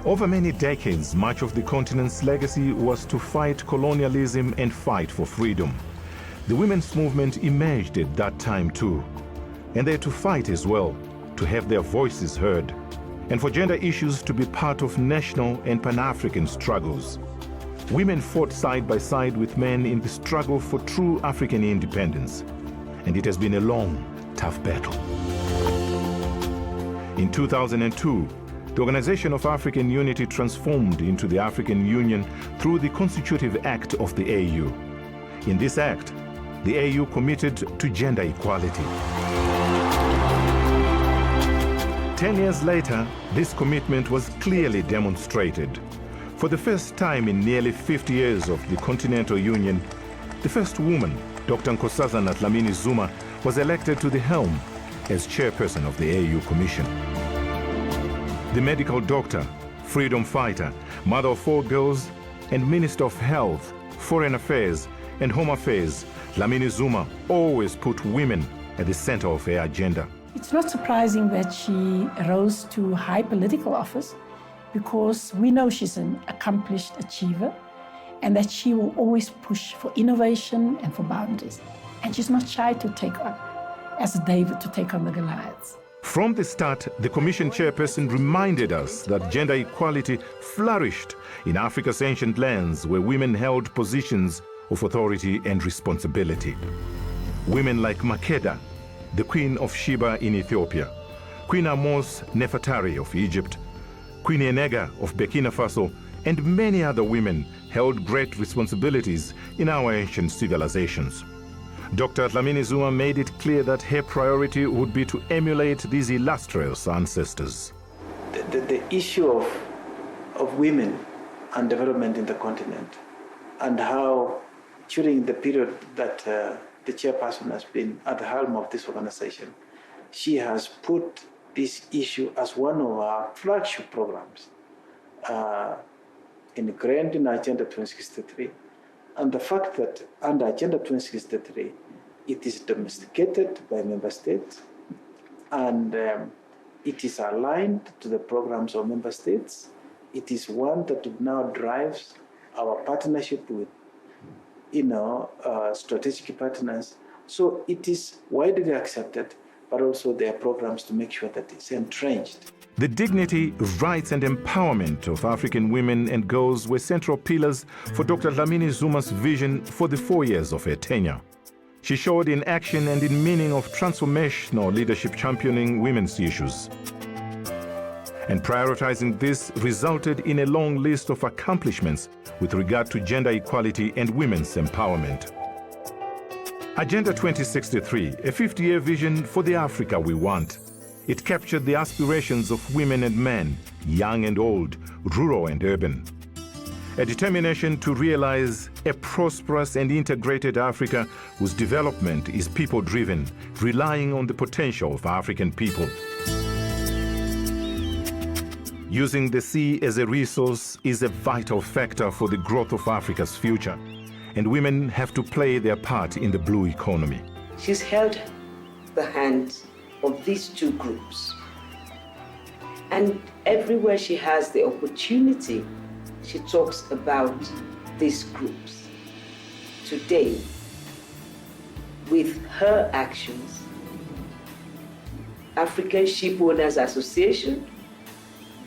Over many decades, much of the continent's legacy was to fight colonialism and fight for freedom. The women's movement emerged at that time too. And they're to fight as well, to have their voices heard, and for gender issues to be part of national and Pan-African struggles. Women fought side by side with men in the struggle for true African independence. And it has been a long, tough battle. In 2002, the Organization of African Unity transformed into the African Union through the Constitutive Act of the AU. In this act, the AU committed to gender equality. 10 years later, this commitment was clearly demonstrated. For the first time in nearly 50 years of the Continental Union, the first woman, Dr. Nkosazana Dlamini Zuma, was elected to the helm as chairperson of the AU Commission. The medical doctor, freedom fighter, mother of 4 girls, and Minister of Health, Foreign Affairs, and Home Affairs, Dlamini Zuma always put women at the center of her agenda. It's not surprising that she rose to high political office, because we know she's an accomplished achiever and that she will always push for innovation and for boundaries. And she's not shy to take on, as David to take on the Goliaths. From the start, the Commission chairperson reminded us that gender equality flourished in Africa's ancient lands where women held positions of authority and responsibility. Women like Makeda, the Queen of Sheba in Ethiopia, Queen Amos Nefertari of Egypt, Queen Enega of Burkina Faso, and many other women held great responsibilities in our ancient civilizations. Dr. Dlamini Zuma made it clear that her priority would be to emulate these illustrious ancestors. The issue of women and development in the continent, and how during the period that the chairperson has been at the helm of this organization, she has put this issue as one of our flagship programs ingrained in Agenda 2063. And the fact that under Agenda 2063, it is domesticated by member states, and it is aligned to the programs of member states. It is one that now drives our partnership with, strategic partners. So it is widely accepted, but also there are programs to make sure that it's entrenched. The dignity, rights, and empowerment of African women and girls were central pillars for Dr. Dlamini Zuma's vision for the 4 years of her tenure. She showed in action and in meaning of transformational leadership championing women's issues. And prioritizing this resulted in a long list of accomplishments with regard to gender equality and women's empowerment. Agenda 2063, a 50-year vision for the Africa we want. It captured the aspirations of women and men, young and old, rural and urban. A determination to realize a prosperous and integrated Africa whose development is people-driven, relying on the potential of African people. Using the sea as a resource is a vital factor for the growth of Africa's future, and women have to play their part in the blue economy. She's held the hands of these 2 groups. And everywhere she has the opportunity, she talks about these groups. Today, with her actions, African Ship Owners Association,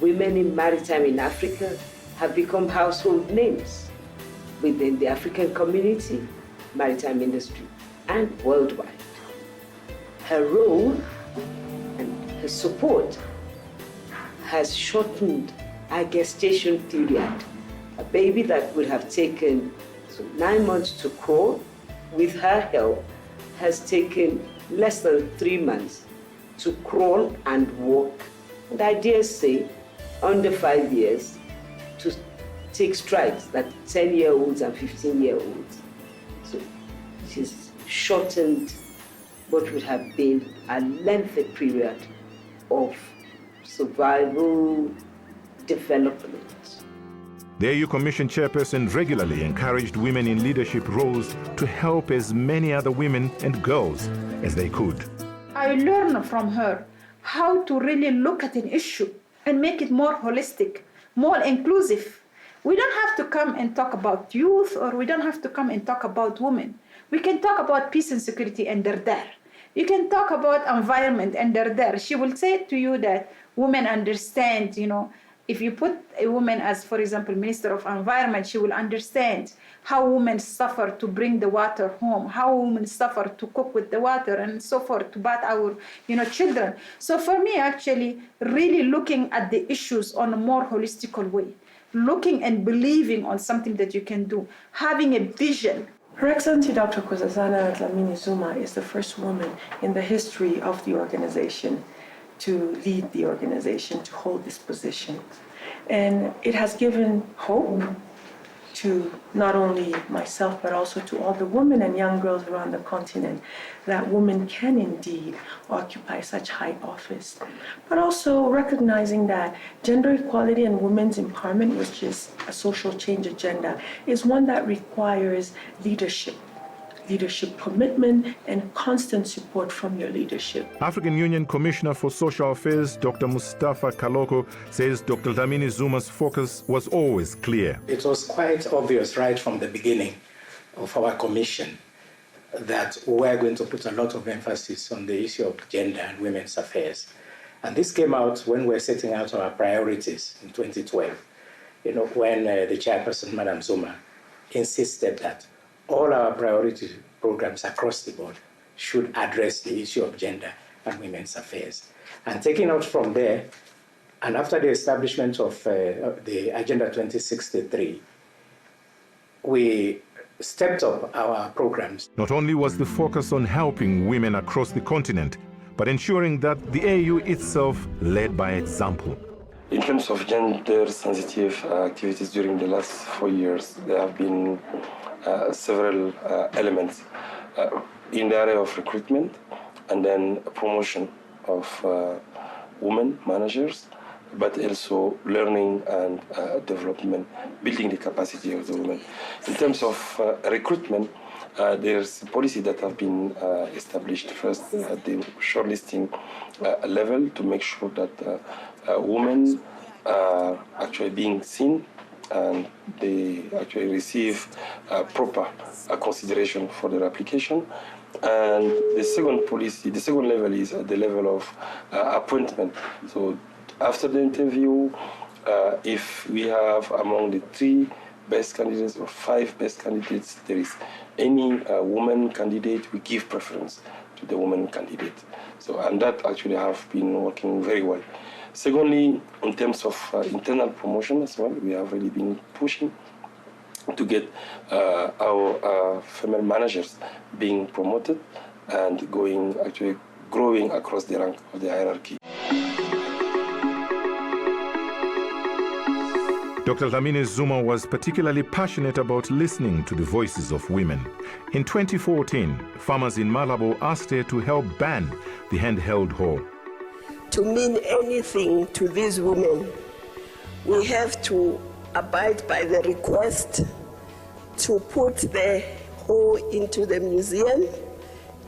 Women in Maritime in Africa have become household names within the African community, maritime industry, and worldwide. Her role and her support has shortened our gestation period. A baby that would have taken 9 months to crawl, with her help, has taken less than 3 months to crawl and walk, and I dare say under 5 years to take strides that 10-year-olds and 15-year-olds. So she's shortened what would have been a lengthy period of survival development. The AU Commission chairperson regularly encouraged women in leadership roles to help as many other women and girls as they could. I learned from her how to really look at an issue and make it more holistic, more inclusive. We don't have to come and talk about youth, or we don't have to come and talk about women. We can talk about peace and security, and they're there. You can talk about environment, and they're there. She will say to you that women understand, if you put a woman as, for example, Minister of Environment, she will understand how women suffer to bring the water home, how women suffer to cook with the water, and so forth, to bath our, children. So for me, actually, really looking at the issues on a more holistical way, looking and believing on something that you can do, having a vision. Her Excellency Dr. Nkosazana Dlamini Zuma is the first woman in the history of the organization to lead the organization, to hold this position. And it has given hope to not only myself, but also to all the women and young girls around the continent, that women can indeed occupy such high office. But also recognizing that gender equality and women's empowerment, which is a social change agenda, is one that requires leadership commitment, and constant support from your leadership. African Union Commissioner for Social Affairs, Dr. Mustafa Kaloko, says Dr. Dlamini Zuma's focus was always clear. It was quite obvious right from the beginning of our commission that we're going to put a lot of emphasis on the issue of gender and women's affairs. And this came out when we were setting out our priorities in 2012, when the chairperson, Madam Zuma, insisted that all our priority programs across the board should address the issue of gender and women's affairs. And taking out from there, and after the establishment of the Agenda 2063, we stepped up our programs. Not only was the focus on helping women across the continent, but ensuring that the AU itself led by example. In terms of gender-sensitive activities during the last 4 years, there have been several elements in the area of recruitment and then promotion of women managers, but also learning and development, building the capacity of the women. In terms of recruitment, there's a policy that have been established first at the shortlisting level to make sure that women are actually being seen and they actually receive proper consideration for their application. And the second level is at the level of appointment. So after the interview, if we have among the 3 best candidates or 5 best candidates, there is any woman candidate, we give preference to the woman candidate. So, and that actually have been working very well. Secondly, in terms of internal promotion as well, we have really been pushing to get our female managers being promoted and growing across the rank of the hierarchy. Dr. Dlamini Zuma was particularly passionate about listening to the voices of women. In 2014, farmers in Malabo asked her to help ban the handheld hoe. To mean anything to these women, we have to abide by the request to put the hoe into the museum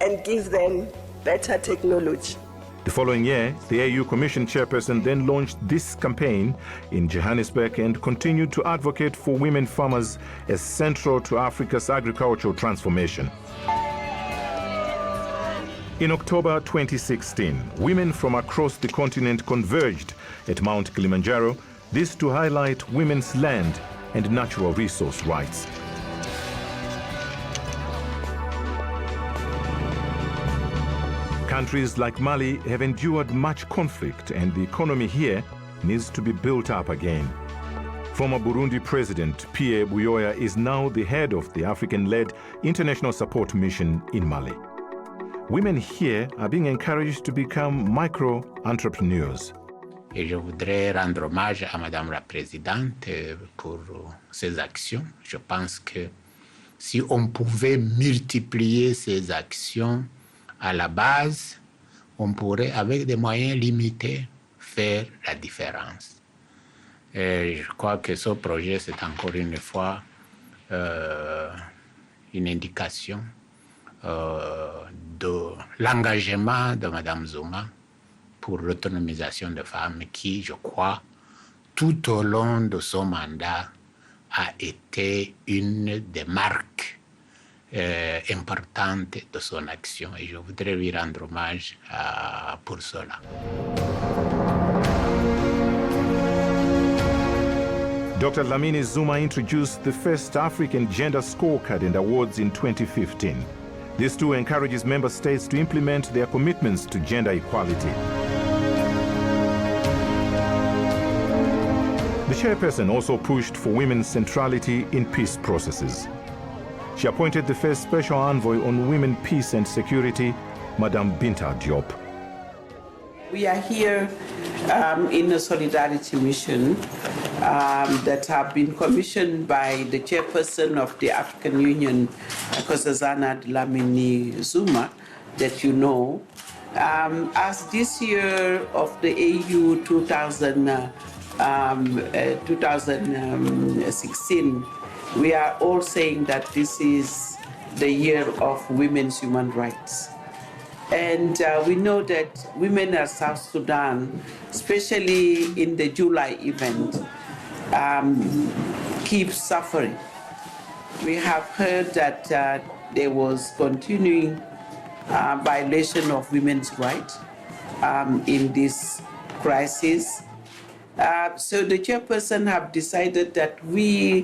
and give them better technology. The following year, the AU Commission Chairperson then launched this campaign in Johannesburg and continued to advocate for women farmers as central to Africa's agricultural transformation. In October 2016, women from across the continent converged at Mount Kilimanjaro, this to highlight women's land and natural resource rights. Countries like Mali have endured much conflict, and the economy here needs to be built up again. Former Burundi President Pierre Buyoya is now the head of the African-led International Support Mission in Mali. Women here are being encouraged to become micro-entrepreneurs. Et je voudrais rendre hommage à Madame la Présidente pour ses actions. Je pense que si on pouvait multiplier ces actions à la base, on pourrait, avec des moyens limités, faire la différence. Et je crois que ce projet, c'est encore une fois une indication de l'engagement de Mme Zuma pour l'autonomisation des femmes qui, je crois, tout au long de son mandat, a été une des marques importantes de son action. Et je voudrais lui rendre hommage pour cela. Dr. Dlamini Zuma introduced the first African Gender Scorecard and Awards in 2015. This too encourages member states to implement their commitments to gender equality. The chairperson also pushed for women's centrality in peace processes. She appointed the first special envoy on women, peace and security, Madame Binta Diop. We are here in a solidarity mission that have been commissioned by the chairperson of the African Union, Nkosazana Dlamini Zuma, that you know. As this year of the AU 2016, we are all saying that this is the year of women's human rights. And we know that women in South Sudan, especially in the July event, keep suffering. We have heard that there was continuing violation of women's rights in this crisis. So the chairperson have decided that we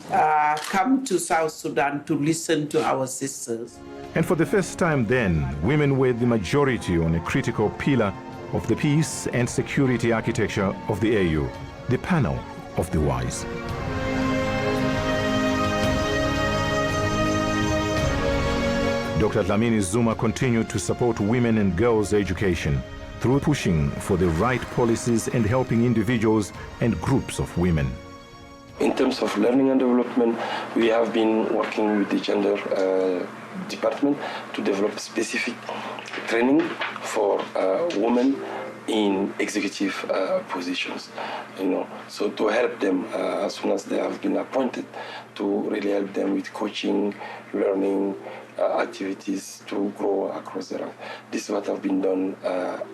come to South Sudan to listen to our sisters. And for the first time then, women were the majority on a critical pillar of the peace and security architecture of the AU, the panel of the wise. Dr. Dlamini Zuma continued to support women and girls' education through pushing for the right policies and helping individuals and groups of women. In terms of learning and development, we have been working with the gender department to develop specific training for women in executive positions, so to help them as soon as they have been appointed, to really help them with coaching, learning activities to grow across the rank. This is what have been done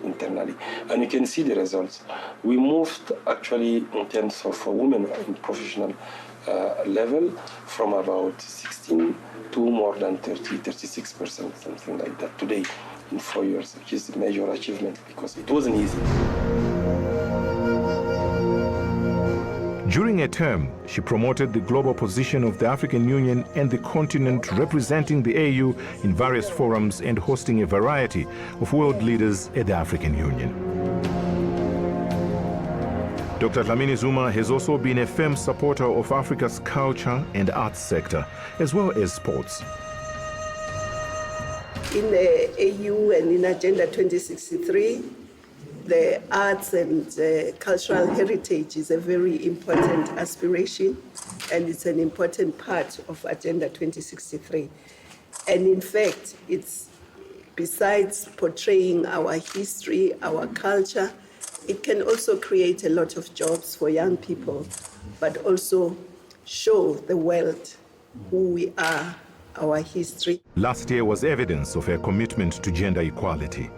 internally, and you can see the results. We moved actually in terms of women in professional level from about 16 to more than 36%, something like that today in 4 years, which is a major achievement because it wasn't easy. During her term, she promoted the global position of the African Union and the continent, representing the AU in various forums and hosting a variety of world leaders at the African Union. Dr. Dlamini Zuma has also been a firm supporter of Africa's culture and arts sector, as well as sports. In the AU and in Agenda 2063, the arts and cultural heritage is a very important aspiration, and it's an important part of Agenda 2063. And in fact, it's besides portraying our history, our culture, it can also create a lot of jobs for young people, but also show the world who we are, our history. Last year was evidence of her commitment to gender equality.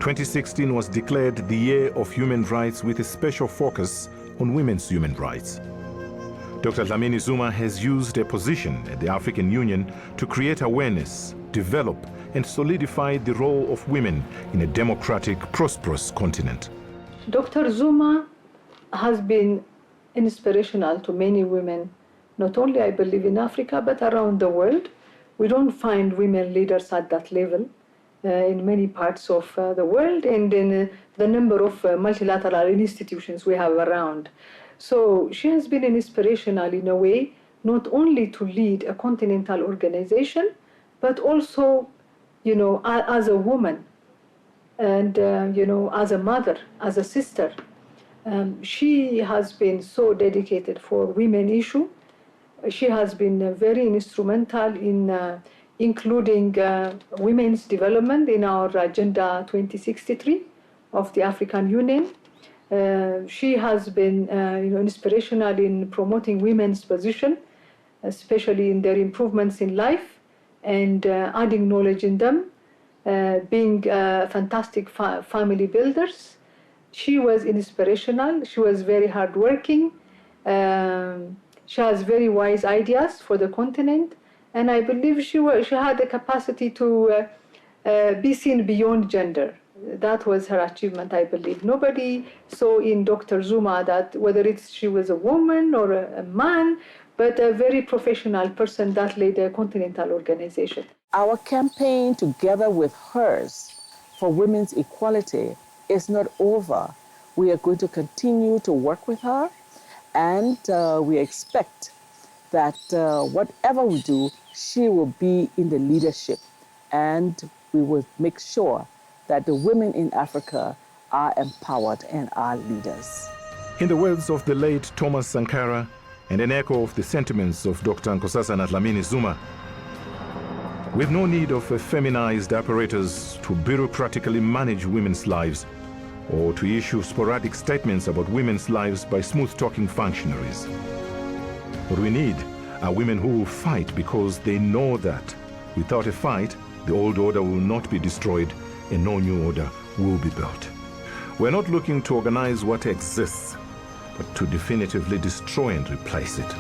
2016 was declared the year of human rights with a special focus on women's human rights. Dr. Dlamini Zuma has used her position at the African Union to create awareness, develop, and solidify the role of women in a democratic, prosperous continent. Dr. Zuma has been inspirational to many women, not only, I believe, in Africa, but around the world. We don't find women leaders at that level in many parts of the world and in the number of multilateral institutions we have around. So she has been inspirational in a way, not only to lead a continental organization, but also, as a woman and, as a mother, as a sister. She has been so dedicated for women issue. She has been very instrumental in including women's development in our Agenda 2063 of the African Union. She has been inspirational in promoting women's position, especially in their improvements in life and adding knowledge in them, being fantastic family builders, She was inspirational. She was very hardworking. She has very wise ideas for the continent. And I believe she had the capacity to be seen beyond gender. That was her achievement, I believe. Nobody saw in Dr. Zuma that whether she was a woman or a man, but a very professional person that led a continental organization. Our campaign, together with hers, for women's equality is not over. We are going to continue to work with her, and we expect that whatever we do, she will be in the leadership, and we will make sure that the women in Africa are empowered and are leaders. In the words of the late Thomas Sankara, and an echo of the sentiments of Dr. Nkosazana Dlamini Zuma, we've no need of a feminized apparatus to bureaucratically manage women's lives or to issue sporadic statements about women's lives by smooth-talking functionaries. What we need are women who will fight because they know that without a fight, the old order will not be destroyed and no new order will be built. We're not looking to organize what exists, but to definitively destroy and replace it.